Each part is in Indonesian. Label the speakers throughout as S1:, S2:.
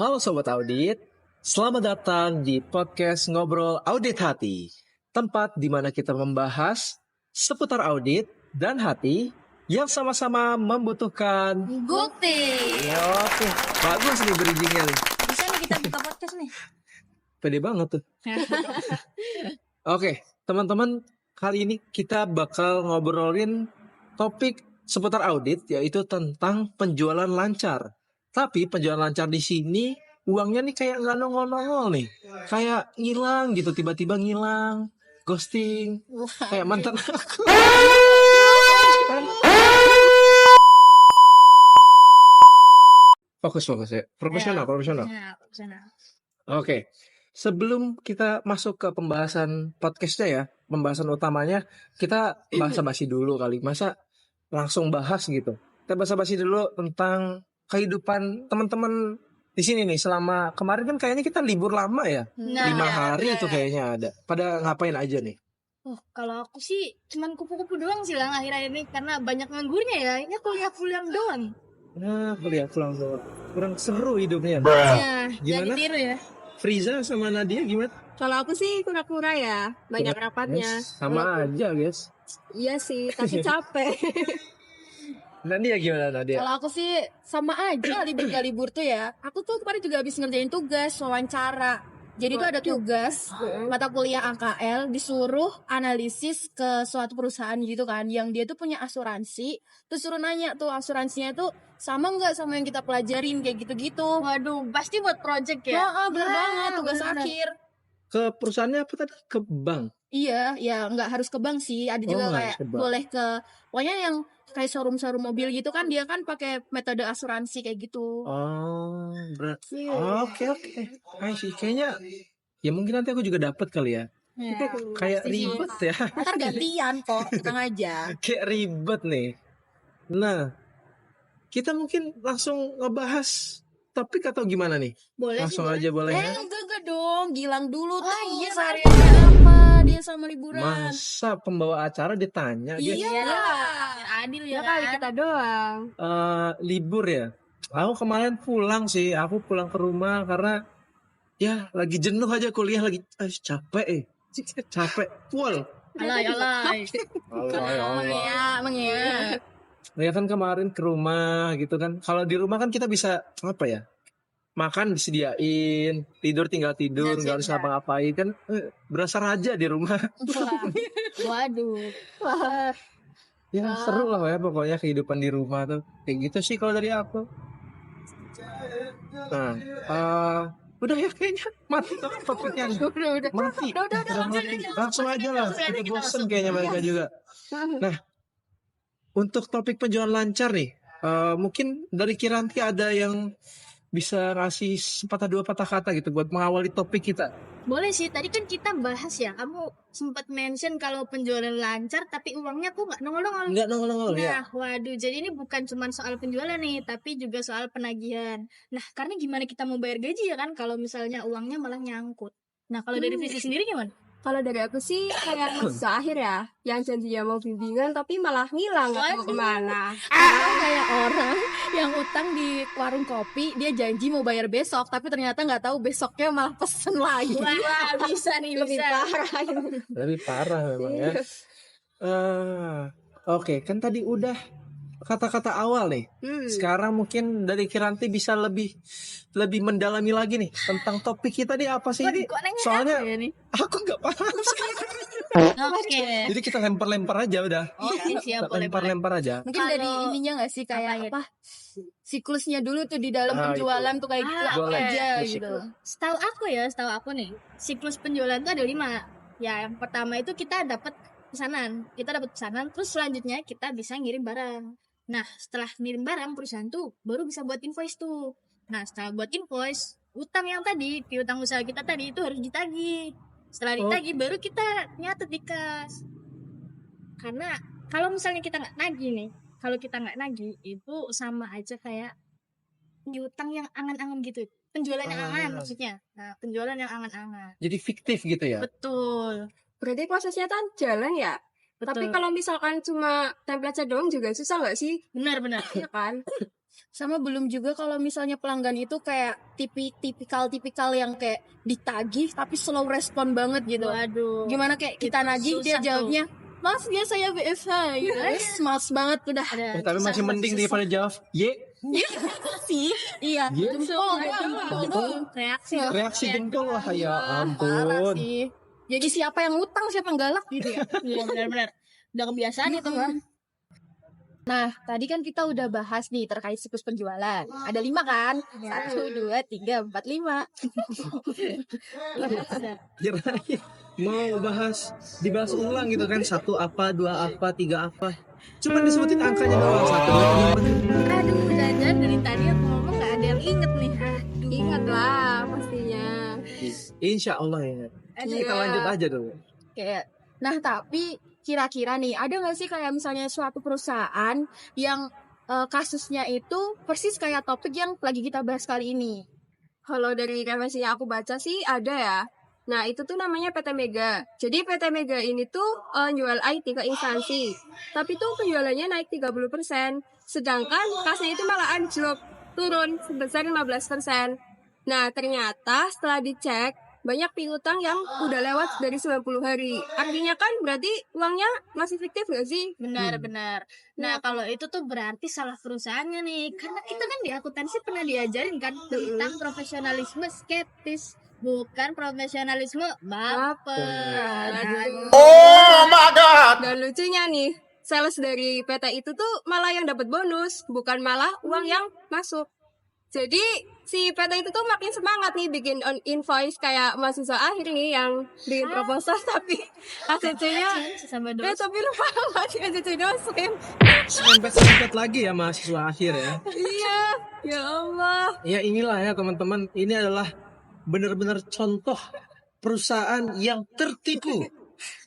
S1: Halo Sobat Audit, selamat datang di podcast Ngobrol Audit Hati, tempat di mana kita membahas seputar audit dan hati yang sama-sama membutuhkan
S2: bukti.
S1: Oke, bagus nih bridgingnya nih.
S2: Bisa nih kita buka podcast nih.
S1: Pede banget tuh. Oke, teman-teman, kali ini kita bakal ngobrolin topik seputar audit, yaitu tentang penjualan lancar. Tapi penjualan lancar di sini uangnya nih kayak nggak nongol-nongol nih, kayak ngilang gitu, tiba-tiba ngilang, ghosting, kayak mantan aku. Fokus ya, profesional. Oke, sebelum kita masuk ke pembahasan podcastnya ya, pembahasan utamanya, kita basa-basi dulu kali. Masa langsung bahas gitu? Kita basa-basi dulu tentang kehidupan teman-teman di sini nih. Selama kemarin kan kayaknya kita libur lama ya, 5 hari itu kayaknya ada. Pada ngapain aja nih?
S2: Kalau aku sih cuman kupu-kupu doang sih lah akhir-akhir ini karena banyak nganggurnya ya. Ini kuliah doang.
S1: Nah, kuliah pulang doang. Kurang seru hidupnya.
S2: Ya,
S1: Gimana?
S2: jadi tiru ya.
S1: Friza sama Nadia gimana?
S3: Kalau aku sih kura-kura ya, banyak rapatnya.
S1: Sama aja guys.
S3: Iya sih, tapi capek.
S1: Nadia gimana Nadia?
S3: Kalau aku sih sama aja libur gak libur tuh ya. Aku tuh kemarin juga habis ngerjain tugas wawancara. Jadi tuh ada tugas mata kuliah AKL disuruh analisis ke suatu perusahaan gitu kan, yang dia tuh punya asuransi. Terus suruh nanya tuh asuransinya tuh sama nggak sama yang kita pelajarin kayak gitu-gitu.
S2: Waduh, pasti buat project ya.
S3: Bener banget tugas
S2: bener.
S3: akhir.
S1: Ke perusahaannya apa tadi? Ke bank?
S3: Iya, ya nggak harus ke bank sih. Ada juga
S1: nggak
S3: kayak
S1: harus ke bank.
S3: boleh ke, pokoknya yang kayak showroom mobil gitu kan, dia kan pakai metode asuransi kayak gitu.
S1: Oh,
S3: Iya.
S1: Oke. I see. Kayaknya ya mungkin nanti aku juga dapat kali ya.
S2: Ya.
S1: Kayak ribet ya.
S3: Ntar gantian kok, tenang aja.
S1: Kayak ribet nih. Nah, kita mungkin langsung ngebahas topik atau gimana nih?
S2: Boleh
S1: Langsung
S2: sih,
S1: aja boleh ya?
S3: Enggak dong, Gilang dulu tuh.
S2: iya,
S3: Sehariannya apa dia sama liburan?
S1: Masa pembawa acara ditanya guys?
S3: Iya.
S2: adil
S3: Ya
S2: ya
S3: kali
S2: kan?
S3: kita doang.
S1: Libur ya. Aku kemarin pulang sih. Aku pulang ke rumah karena ya lagi jenuh aja kuliah lagi. Capek. Full.
S2: Alay.
S3: Emang ya.
S1: Ya kan kemarin ke rumah gitu kan. Kalau di rumah kan kita bisa apa ya? Makan disediain, tidur tinggal tidur, nggak harus ngapa-ngapain kan. Berasa raja di rumah.
S2: Waduh.
S1: Ya seru lah ya pokoknya kehidupan di rumah tuh. Kayak gitu sih kalau dari aku. Nah, udah ya kayaknya mati tuh topiknya.
S3: Udah.
S1: Mati. Langsung aja lah. Kita bosen kayaknya mereka juga. Nah, untuk topik penjualan lancar nih, mungkin dari Kiranti ada yang bisa ngasih sepatah dua patah kata gitu buat mengawali topik kita.
S2: Boleh sih, tadi kan kita bahas ya. Kamu sempat mention kalau penjualan lancar tapi uangnya kok nggak nongol-nongol.
S1: Nggak nongol ya.
S2: Nah, waduh, jadi ini bukan cuma soal penjualan nih, tapi juga soal penagihan. Nah, karena gimana kita mau bayar gaji ya kan, kalau misalnya uangnya malah nyangkut. Nah, kalau dari Frizi sendiri gimana?
S3: Kalau dari aku sih kayak masa akhir ya, yang janjinya mau bimbingan tapi malah ngilang nggak tahu kemana. Atau kayak orang yang utang di warung kopi, dia janji mau bayar besok tapi ternyata nggak tahu besoknya malah pesen lagi.
S2: Wah, bisa nih,
S3: Lebih
S2: bisa.
S3: parah.
S1: Lebih parah memang ya. Oke, kan tadi udah kata-kata awal nih. Sekarang mungkin dari Kiranti bisa lebih mendalami lagi nih tentang topik kita nih apa sih ini?
S2: Kok nanya
S1: Soalnya
S2: apa ya nih?
S1: aku nggak paham.
S2: Oke.
S1: Jadi kita lempar aja udah.
S2: Oke, siap, boleh.
S1: Lempar aja.
S3: Mungkin dari
S2: Kalau-
S3: ininya nggak sih kayak
S2: apa ya?
S3: apa? Siklusnya dulu tuh di dalam
S1: Ah,
S3: penjualan tuh kayak gitu apa
S1: boleh.
S3: aja
S1: Musik.
S3: gitu.
S2: Setahu aku nih, siklus penjualan itu ada 5. Ya, yang pertama itu kita dapat pesanan. Terus selanjutnya kita bisa ngirim barang. Nah, setelah ngirim barang, perusahaan tuh baru bisa buat invoice tuh. Nah, setelah buat invoice, utang yang tadi, piutang usaha kita tadi itu harus ditagih. Setelah ditagih, baru kita nyatet di kas. Karena kalau misalnya kita nggak nagih itu sama aja kayak piutang yang angan-angan gitu. Penjualan yang angan maksudnya. Nah, penjualan yang angan-angan.
S1: Jadi fiktif gitu ya.
S2: Betul.
S3: Berarti prosesnya kan jalan ya.
S2: Betul.
S3: Tapi kalau misalkan cuma template doang juga susah nggak sih?
S2: Benar.
S3: Iya kan? Sama belum juga kalau misalnya pelanggan itu kayak tipikal yang kayak ditagih tapi slow respon banget gitu.
S2: Waduh.
S3: Gimana kayak kita nagih dia
S2: susah
S3: jawabnya, "Maaf ya saya BFH." Gitu. Males banget udah.
S2: Ada
S1: Tapi masih
S2: susah,
S1: mending
S2: susah.
S1: daripada jawab
S3: Sih. Iya,
S1: Iya.
S3: jempol.
S2: Reaksi.
S1: reaksi jempol lah ya
S3: Parah
S1: ampun.
S3: sih. Jadi siapa yang ngutang, siapa yang galak gitu ya.
S2: Iya benar-benar. Udah kebiasaan itu mah.
S3: Nah, tadi kan kita udah bahas nih terkait siklus penjualan. Ada 5 kan? 1, 2, 3, 4, 5.
S1: Kirain mau dibahas ulang gitu kan, 1 apa, 2 apa, 3 apa. Cuman disebutin angkanya doang, 1, 2, 3, 4.
S2: Aduh, jangan dari tadi aku ngomong nggak ada yang inget nih. Aduh.
S3: Ingat lah pastinya.
S1: Insya Allah ya. Kita lanjut aja dulu.
S3: Kayak, nah tapi kira-kira nih ada nggak sih kayak misalnya suatu perusahaan yang kasusnya itu persis kayak topik yang lagi kita bahas kali ini?
S4: Kalau dari referensi yang aku baca sih ada ya. Nah itu tuh namanya PT Mega. Jadi PT Mega ini tuh jual IT ke instansi. Tapi tuh penjualannya naik 30%. Sedangkan kasnya itu malah anjlok, turun sebesar 15%. Nah ternyata setelah dicek, banyak piutang yang udah lewat dari 90 hari. Artinya kan berarti uangnya masih fiktif gak sih?
S2: Benar-benar. Nah, kalau itu tuh berarti salah perusahaannya nih. Karena kita kan di akuntansi pernah diajarin kan tentang profesionalisme skeptis, bukan profesionalisme baper.
S4: Dan lucunya nih, sales dari PT itu tuh malah yang dapat bonus, bukan malah uang yang masuk. Jadi si PT itu tuh makin semangat nih bikin invoice kayak mahasiswa akhir nih yang bikin proposal tapi ACC-nya
S2: Sama
S4: tapi lupa masih ACC dosen.
S1: Sempet lagi ya mahasiswa akhir ya.
S4: Iya, ya Allah.
S1: Ya inilah ya teman-teman, ini adalah benar-benar contoh perusahaan yang tertipu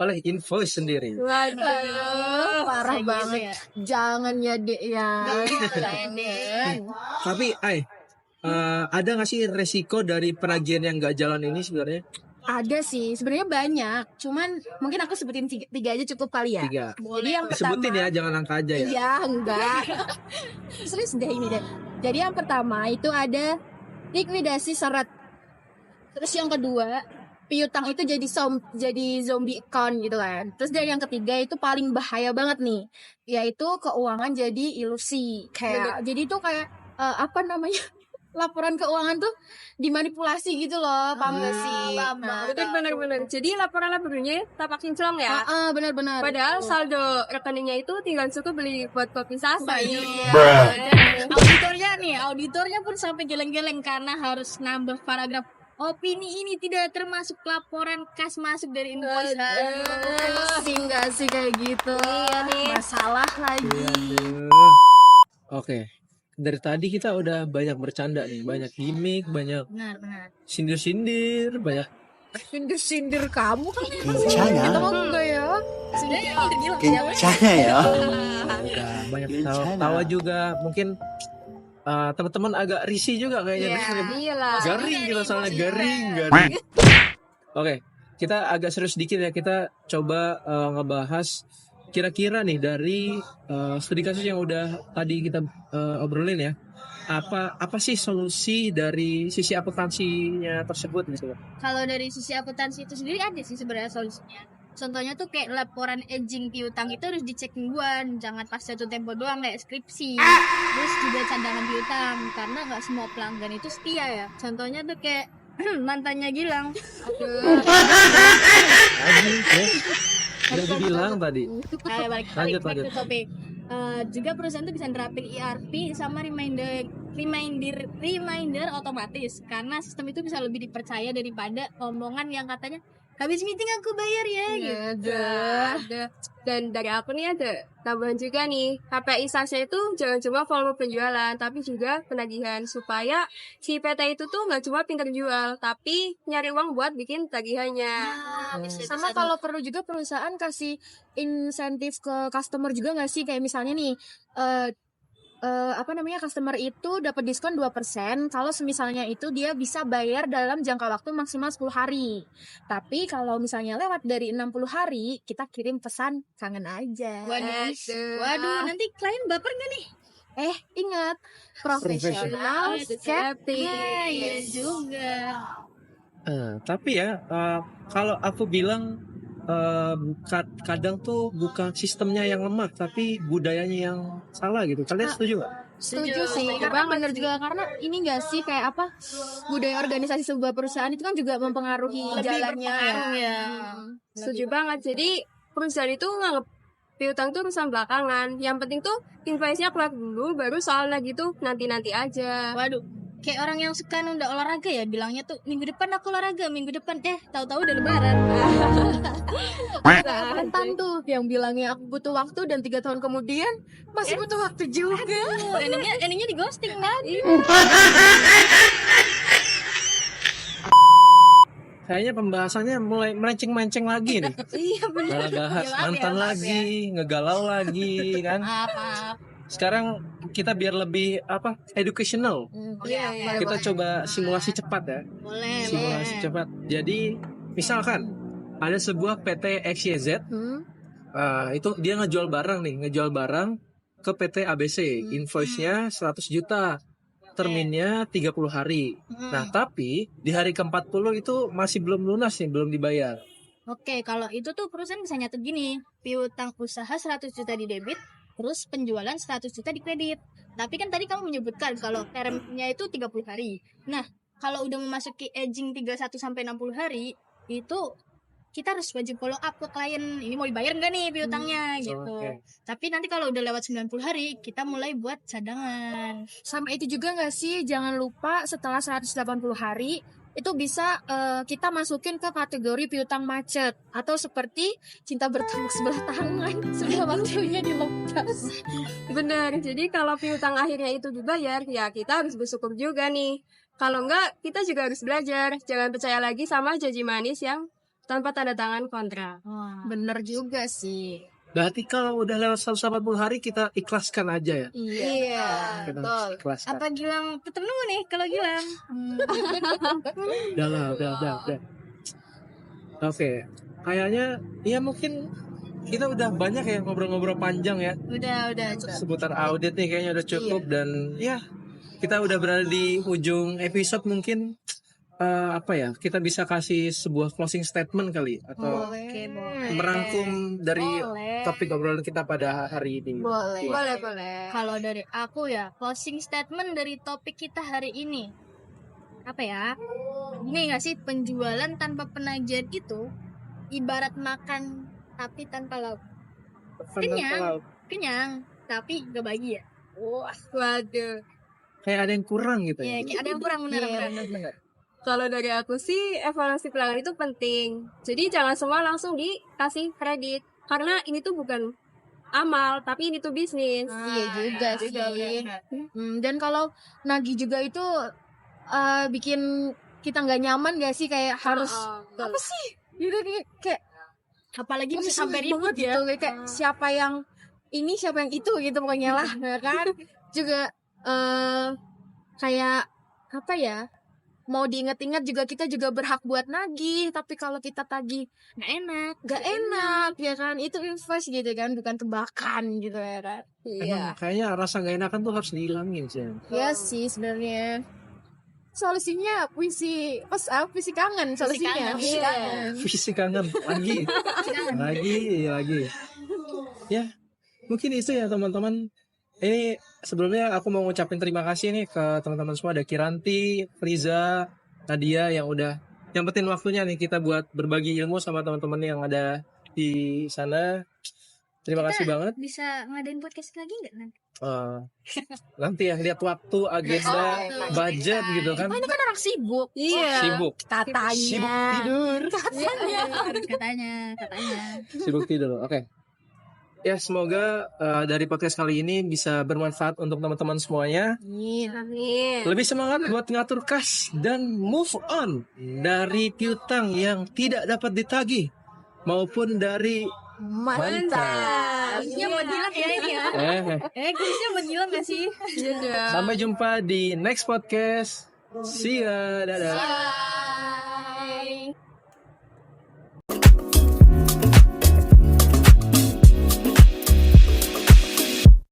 S1: oleh invoice sendiri.
S4: Waduh.
S3: Parah
S2: Kayak gitu
S3: banget.
S2: ya.
S3: Jangan ya dek ya.
S1: Tapi ada nggak sih resiko dari penagihan yang nggak jalan ini sebenarnya?
S3: Ada sih, sebenarnya banyak. Cuman mungkin aku sebutin tiga aja cukup kali ya.
S1: 3.
S3: Jadi yang
S1: Sebutin
S3: pertama,
S1: ya, jangan angka aja ya.
S3: iya enggak. Serius deh ini deh. Jadi yang pertama itu ada likuidasi syarat. Terus yang kedua, piutang itu jadi zombie account gitu kan. Terus dari yang ketiga itu paling bahaya banget nih, yaitu keuangan jadi ilusi. Kayak jadi itu kayak apa namanya? Laporan keuangan tuh dimanipulasi gitu loh, paham gak sih? Nah,
S4: Bener. Jadi laporan-laporannya tapak kinclong ya.
S3: benar-benar.
S4: Padahal saldo rekeningnya itu tinggal cukup beli buat kopi sasa.
S2: Auditornya pun sampai geleng-geleng karena harus nambah paragraf. Opini ini tidak termasuk laporan kas masuk dari invoice.
S3: Sih enggak sih kayak gitu.
S2: Iya nih.
S3: Masalah lagi.
S1: Oke. Dari tadi kita udah banyak bercanda nih, banyak gimmick, banyak
S2: Benar.
S1: sindir-sindir, banyak
S3: Sindir kamu kan
S5: Kencana.
S3: kita mau enggak ya?
S2: Sudah gila.
S5: Kencana ya.
S1: udah banyak tawa juga. Mungkin teman-teman agak risih juga kayaknya.
S4: Iyalah.
S1: Garing kita soalnya garing. Oke, kita agak serius sedikit ya. Kita coba ngebahas kira-kira nih dari studi kasus yang udah tadi kita obrolin ya. Apa sih solusi dari sisi akuntansinya tersebut gitu?
S2: Kalau dari sisi akuntansi itu sendiri ada sih sebenarnya solusinya. Contohnya tuh kayak laporan aging piutang itu harus dicek mingguan, jangan pas jatuh tempo doang kayak skripsi. Terus juga cadangan piutang karena nggak semua pelanggan itu setia ya. Contohnya tuh kayak mantannya Gilang.
S1: Udah dibilang tadi.
S2: Balik
S1: Lanjut.
S2: ke topik. Juga perusahaan tuh bisa nerapin ERP sama reminder otomatis karena sistem itu bisa lebih dipercaya daripada omongan yang katanya habis meeting aku bayar ya gitu.
S4: Ada. Dan dari aku nih ada tambahan juga nih. KPI SASnya itu jangan cuma volume penjualan, tapi juga penagihan. Supaya si PT itu tuh nggak cuma pintar jual, tapi nyari uang buat bikin tagihannya.
S3: Sama kalau perlu juga perusahaan kasih insentif ke customer juga nggak sih, kayak misalnya nih customer itu dapat diskon 2% kalau semisalnya itu dia bisa bayar dalam jangka waktu maksimal 10 hari. Tapi kalau misalnya lewat dari 60 hari, kita kirim pesan kangen aja.
S2: Waduh, nanti klien baper nggak nih?
S3: Ingat profesional skeptik.
S2: Iya juga.
S1: Tapi ya kalau aku bilang kadang tuh bukan sistemnya yang lemah tapi budayanya yang salah gitu. Kalian setuju gak?
S3: Setuju sih, karena bener juga, karena ini gak sih kayak apa, budaya organisasi sebuah perusahaan itu kan juga mempengaruhi jalannya ya.
S4: Setuju banget. Jadi perusahaan itu nganggap piutang tuh urusan belakangan. Yang penting tuh invoice-nya keluar dulu, baru soal lagi tuh nanti-nanti aja.
S2: Waduh, kayak orang yang suka nunda olahraga ya, bilangnya tuh minggu depan aku olahraga, minggu depan tahu-tahu udah lebaran.
S3: Rentan tuh yang bilangnya aku butuh waktu dan 3 tahun kemudian masih butuh waktu juga.
S2: Endingnya di ghosting kan.
S1: Kayaknya pembahasannya mulai melenceng-melenceng lagi nih.
S3: Iya bener.
S1: Malah bahas
S2: Ya, maaf
S1: mantan
S2: ya, maaf
S1: lagi, ngegalau lagi kan.
S2: Maaf.
S1: Sekarang kita biar lebih educational.
S4: Iya.
S1: Kita coba simulasi cepat ya.
S2: Boleh.
S1: Simulasi cepat. Jadi misalkan ada sebuah PT XYZ, itu dia ngejual barang ke PT ABC, invoice-nya 100 juta, terminnya 30 hari. Nah, tapi di hari ke-40 itu masih belum lunas nih, belum dibayar.
S2: Oke, kalau itu tuh perusahaan bisa nyatet gini, piutang usaha 100 juta di debit, terus penjualan 100 juta di kredit. Tapi kan tadi kamu menyebutkan kalau termnya itu 30 hari. Nah, kalau udah memasuki aging 31 sampai 60 hari, itu kita harus wajib follow up ke klien, ini mau dibayar enggak nih piutangnya gitu.
S1: Oke.
S2: Tapi nanti kalau udah lewat 90 hari, kita mulai buat cadangan.
S3: Sama itu juga gak sih, jangan lupa setelah 180 hari itu bisa kita masukin ke kategori piutang macet, atau seperti cinta bertepuk sebelah tangan sudah waktunya dilepas.
S4: Bener. Jadi kalau piutang akhirnya itu dibayar, ya kita harus bersyukur juga nih. Kalau enggak, kita juga harus belajar. Jangan percaya lagi sama janji manis yang tanpa tanda tangan kontrak.
S3: Bener juga sih.
S1: Berarti kalau udah lewat 180 hari kita ikhlaskan aja ya.
S3: Iya.
S1: Kita
S3: Betul.
S1: ikhlaskan.
S2: Apa Gilang tetap nunggu nih kalau Gilang?
S1: Udah. Oke. Kayaknya ya mungkin kita udah banyak ya ngobrol-ngobrol panjang ya.
S2: Udah.
S1: Seputar audit nih kayaknya udah cukup dan ya kita udah berada di ujung episode mungkin kita bisa kasih sebuah closing statement kali atau
S2: Oke, boleh.
S1: merangkum dari
S2: Boleh.
S1: topik obrolan kita pada hari ini.
S3: Boleh.
S4: Boleh.
S2: Kalau dari aku ya, closing statement dari topik kita hari ini. Apa ya? Ini nggak sih, penjualan tanpa penagihan itu ibarat makan tapi tanpa lauk. Kenyang, tapi gak bahagia.
S4: Waduh.
S1: Kayak ada yang kurang gitu
S2: Ya,
S1: ya.
S2: kayak ada yang kurang benar.
S4: Kalau dari aku sih, evaluasi pelanggan itu penting. Jadi jangan semua langsung dikasih kredit. Karena ini tuh bukan amal, tapi ini tuh bisnis.
S3: Iya juga sih.
S2: benar.
S3: Dan kalau nagih juga itu bikin kita nggak nyaman gak sih, kayak harus apa sih? Gitu kayak
S2: Apalagi bisa sampai ribut
S3: banget
S2: ya.
S3: gitu, kayak siapa yang ini siapa yang itu gitu pokoknya lah, ya kan? Juga kayak apa ya? Mau diinget-inget juga kita juga berhak buat nagih, tapi kalau kita tagih
S2: Gak enak.
S3: ya kan, itu invoice gitu kan, bukan tebakan gitu ya kan.
S1: Emang kayaknya rasa gak enakan tuh harus dihilangin sih.
S3: Ya sih sebenarnya solusinya puisi kangen solusinya.
S2: Puisi kangen.
S1: Fisik kangen lagi. Ya, mungkin itu ya teman-teman. Ini sebelumnya aku mau ngucapin terima kasih nih ke teman-teman semua, ada Kiranti, Friza, Nadia yang udah nyempetin waktunya nih kita buat berbagi ilmu sama teman-teman yang ada di sana. Terima kasih banget.
S2: Bisa ngadain podcast lagi nggak nanti?
S1: Nanti ya lihat waktu, agenda, budget gitu kan.
S3: Ini kan orang sibuk.
S1: Sibuk.
S3: Katanya.
S1: Sibuk tidur.
S2: Katanya.
S1: Sibuk tidur. Oke. Ya semoga dari podcast kali ini bisa bermanfaat untuk teman-teman semuanya.
S4: Amin.
S1: Lebih semangat buat ngatur kas dan move on dari piutang yang tidak dapat ditagih maupun dari mantan.
S2: Kuisnya buat Gilang ya ini ya. Kuisnya buat Gilang gak sih?
S4: Iya dong.
S1: Sampai jumpa di next podcast. See ya. Dadah.